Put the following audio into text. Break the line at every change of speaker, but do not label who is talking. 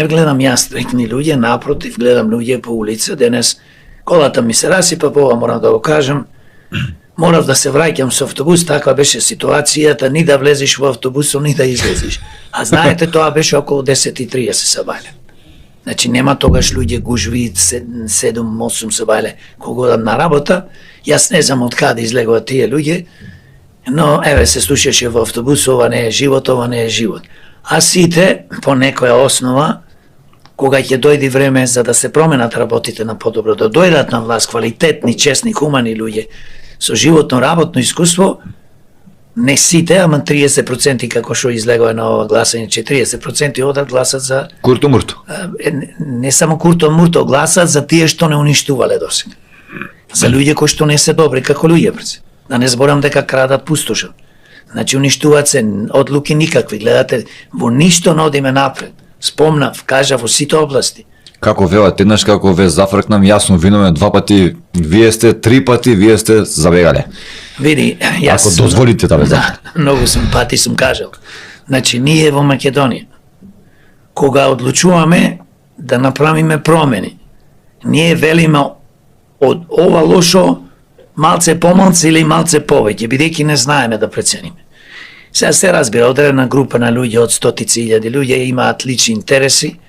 Не гледам јас стрикни луѓе, напротив, гледам луѓе по улица. Денес колата ми се расипа, ова морам да го кажам. Морав да се враќам со автобус, таква беше ситуацијата, ни да влезеш во автобусот, ни да излезеш. А знаете, тоа беше околу 10:30 се бајле. Значи нема тогаш луѓе гужви 7-8 се бајле кога одам на работа. Јас не знам од каде излегуваат тие луѓе, но еве се слушаше во автобус, ова не е живот, ова не е живот. А сите по некоја основа, кога ќе дојде време за да се променат работите на подобро, да дојдат на власт квалитетни, честни, хумани луѓе со животно работно искуство, не сите, ама 30% како што излегува на ова гласање, 40% одат гласат за
Курто-мурто.
Не само курто-мурто, гласат за тие што не уништувале досега. За луѓе кои што не се добри како луѓе, брзе. Да не зборам дека крадат, пустошат. Значи уништуваат се, одлуки никакви, гледате, во ништо не одиме напред. Спомнав, кажав во сите области.
Како велат, еднаш како ве зафркнам, јасно виновен 2 пати, вие сте 3 пати, вие сте забегале.
Види, јас...
Ако дозволите да ве зафркнам.
Да, многу пати сум кажал. Значи, ние во Македонија, кога одлучуваме да направиме промени, ние велиме од ова лошо малце помалце или малце повеќе, бидејќи не знаеме да прецениме. Сега се разбира, одредена група на луѓе од стотици илјади луѓе имаат лични интереси,